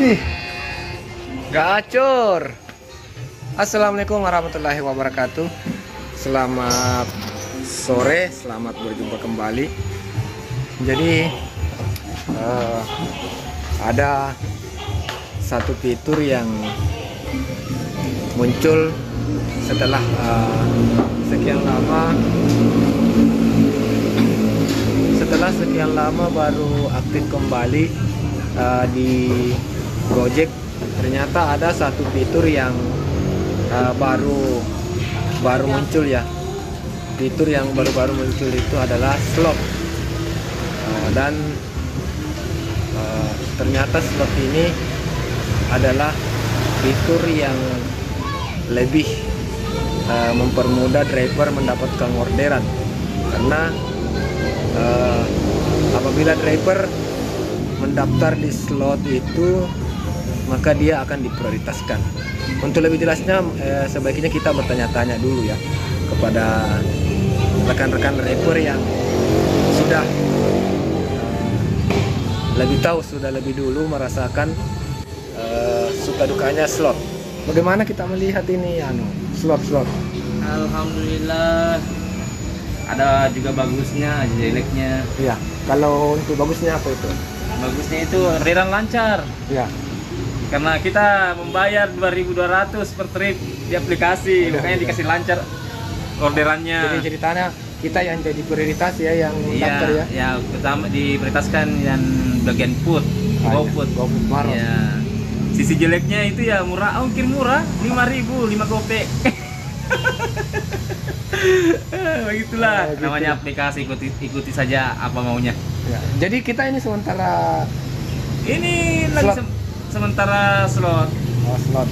Ih, gacor. Assalamualaikum warahmatullahi wabarakatuh. Selamat sore, selamat berjumpa kembali. Jadi ada satu fitur yang muncul setelah sekian lama baru aktif kembali di Gojek. Ternyata ada satu fitur yang baru muncul ya. Fitur yang baru muncul itu adalah slot. Dan ternyata slot ini adalah fitur yang lebih mempermudah driver mendapatkan orderan, karena apabila driver mendaftar di slot itu maka dia akan diprioritaskan. Untuk lebih jelasnya sebaiknya kita bertanya-tanya dulu ya kepada rekan-rekan driver yang sudah sudah lebih dulu merasakan suka dukanya slot. Bagaimana kita melihat ini slot? Alhamdulillah, ada juga bagusnya, jeleknya. Iya. Kalau untuk bagusnya apa itu? Bagusnya itu orderan lancar. Iya. Karena kita membayar 2.200 per trip di aplikasi, makanya dikasih lancar orderannya. Jadi ceritanya kita yang jadi prioritas ya, yang daftar ya. Ya, pertama diprioritaskan yang bagian food, GoFood. GoFood Maros. Ya. Sisi jeleknya itu ya murah, ongkir murah, 5.000, 5 gopek. Begitulah gitu. namanya aplikasi, ikuti saja apa maunya. Ya. Jadi kita ini sementara Ini slot. lagi sementara slot. Oh, slot.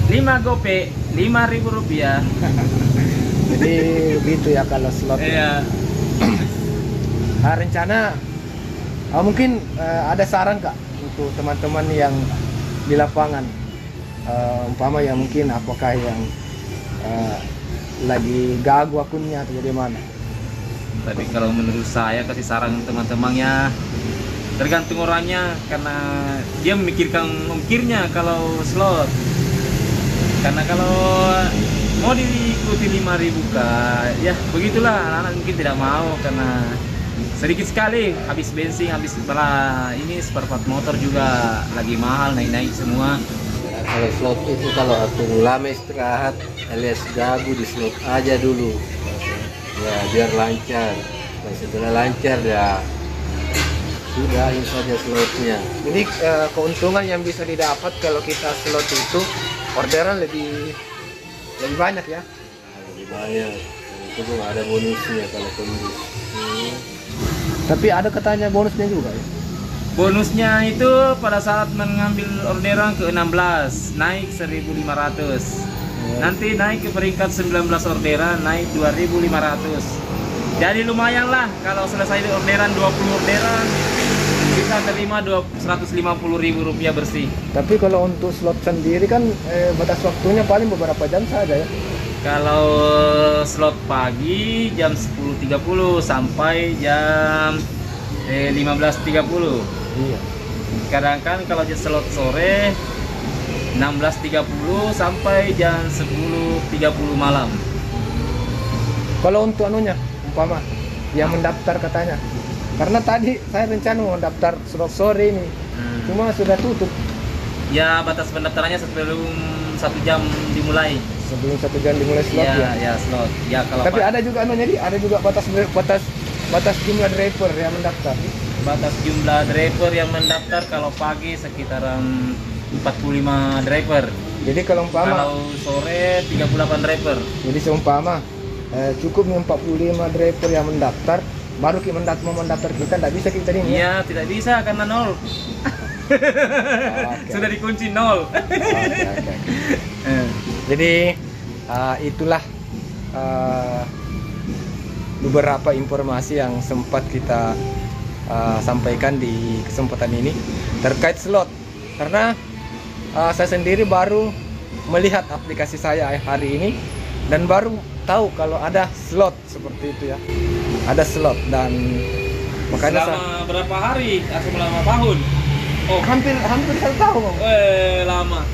5 gopek, 5.000 rupiah. Jadi begitu ya kalau slot. Iya. Rencana mungkin ada saran Kak untuk teman-teman yang di lapangan, umpama ya mungkin apakah yang lagi gagu akunnya atau bagaimana? Tapi kalau menurut saya kasih saran teman-temannya tergantung orangnya, karena dia memikirkan ongkirnya kalau slot. Karena kalau mau diikuti 5.000 kak, ya begitulah, anak-anak mungkin tidak mau karena sedikit sekali habis bensin, habis ini spare part motor juga lagi mahal, naik-naik semua. Kalau slot itu kalau aku lama istirahat alias gagu di slot aja dulu ya biar lancar. Nah, setelah lancar ya sudahin saja slotnya. Jadi keuntungan yang bisa didapat kalau kita slot itu orderan lebih banyak ya. Lebih banyak. Dan itu pun ada bonusnya kalau tembus. Tapi ada katanya bonusnya juga ya. Bonusnya itu pada saat mengambil orderan ke 16 naik 1.500. Nanti naik ke peringkat 19 orderan naik 2.500. Jadi lumayan lah kalau selesai di orderan 20 orderan bisa terima 150.000 rupiah bersih. Tapi kalau untuk slot sendiri kan batas waktunya paling beberapa jam saja ya. Kalau slot pagi jam 10.30 sampai jam 15.30. Iya. Kadang kan kalau slot sore 16.30 sampai jam 10.30 malam. Kalau untuk umpama yang mendaftar katanya, karena tadi saya rencana mau mendaftar slot sore ini, cuma sudah tutup. Ya batas pendaftarannya sebelum 1 jam dimulai. Sebelum 1 jam dimulai slot ya. Ya slot. Ya kalau Tapi ada juga ada juga batas jumlah driver yang mendaftar. batas jumlah driver yang mendaftar kalau pagi sekitaran 45 driver. Jadi kalau sore 38 driver. Jadi seumpama cukup 45 driver yang mendaftar, baru kita mau mendaftar kita tidak bisa kita terima. Iya, tidak bisa karena 0. Okay. Sudah dikunci 0. Okay. Jadi itulah beberapa informasi yang sempat kita sampaikan di kesempatan ini terkait slot, karena saya sendiri baru melihat aplikasi saya hari ini dan baru tahu kalau ada slot seperti itu ya, ada slot. Dan makanya selama berapa hari atau selama tahun? Oh, hampir 1 tahun Om. lama.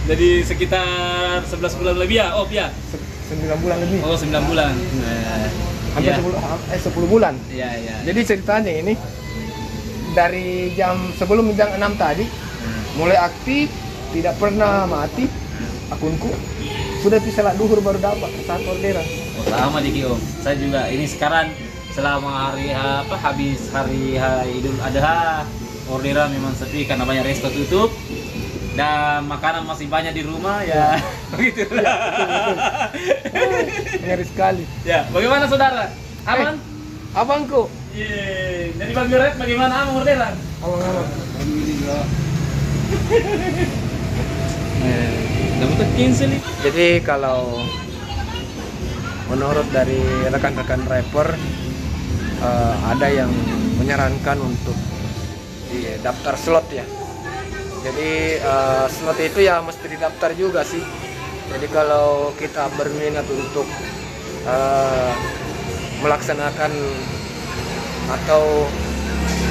Jadi sekitar 11 bulan lebih ya, Om ya? 9 bulan lebih. Oh, 9 bulan. Hampir Iya. 10 bulan. Iya, iya. Jadi ceritanya ini dari sebelum jam 6 tadi mulai aktif, tidak pernah mati akunku. Sudah bisa lah duhur baru dapat satu orderan. Oh, lama dikit Om. Saya juga ini sekarang selama habis hari Idul Adha, orderan memang sepi karena banyak resto tutup dan makanan masih banyak di rumah ya. Begitu. Ngeri sekali. Ya, bagaimana saudara? Aman? Abangku, Jadi Bang Red bagaimana aman orderan? abang-abang. Dapat cancel nih. Jadi kalau menurut dari rekan-rekan rapper ada yang menyarankan untuk daftar slot ya. Jadi slot itu ya mesti didaftar juga sih. Jadi kalau kita berminat untuk melaksanakan atau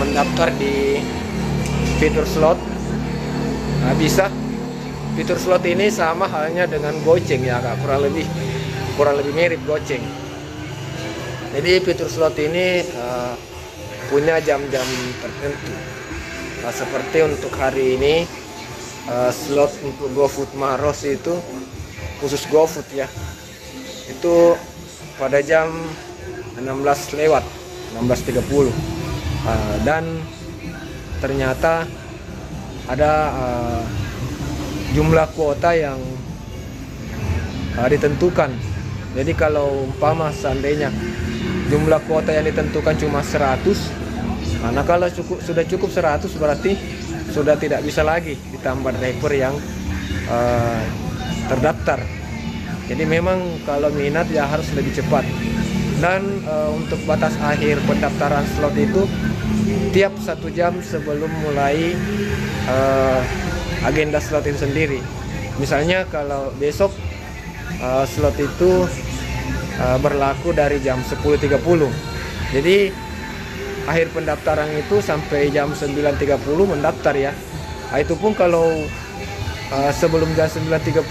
mendaftar di fitur slot, bisa. Fitur slot ini sama halnya dengan Goceng ya, Kak, kurang lebih mirip Goceng. Jadi fitur slot ini punya jam-jam tertentu. Seperti untuk hari ini slot untuk GoFood Maros itu khusus GoFood ya. Itu pada jam 16 lewat 16.30. Dan ternyata ada jumlah kuota yang ditentukan. Jadi kalau umpama seandainya jumlah kuota yang ditentukan cuma 100, karena kalau sudah cukup 100 berarti sudah tidak bisa lagi ditambah driver yang terdaftar. Jadi memang kalau minat ya harus lebih cepat. Dan untuk batas akhir pendaftaran slot itu tiap 1 jam sebelum mulai agenda slot itu sendiri. Misalnya kalau besok slot itu berlaku dari jam 10.30. Jadi akhir pendaftaran itu sampai jam 9.30 mendaftar ya. Itu pun kalau sebelum jam 9.30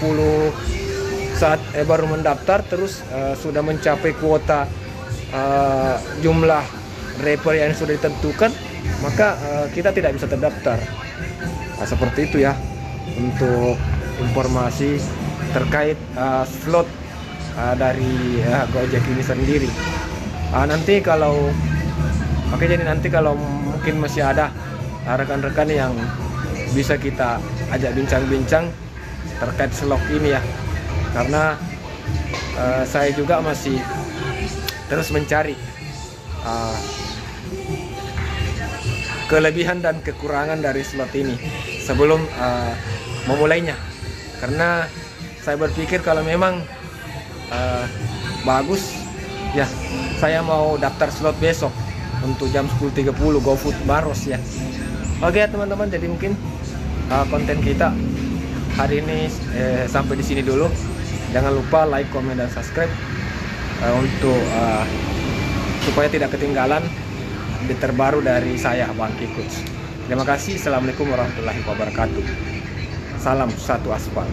saat baru mendaftar terus sudah mencapai kuota jumlah rapper yang sudah ditentukan, maka kita tidak bisa terdaftar. Seperti itu ya untuk informasi terkait slot dari Gojek ini sendiri. Nanti kalau jadi nanti kalau mungkin masih ada rekan-rekan yang bisa kita ajak bincang-bincang terkait slot ini ya, karena saya juga masih terus mencari kelebihan dan kekurangan dari slot ini sebelum memulainya. Karena saya berpikir kalau memang bagus ya, saya mau daftar slot besok untuk jam 10.30 GoFood Maros ya. Oke teman-teman, jadi mungkin konten kita hari ini sampai di sini dulu. Jangan lupa like, komen, dan subscribe untuk supaya tidak ketinggalan update terbaru dari saya, Bang Kikuts. Terima kasih. Assalamualaikum warahmatullahi wabarakatuh. Salam satu aspal.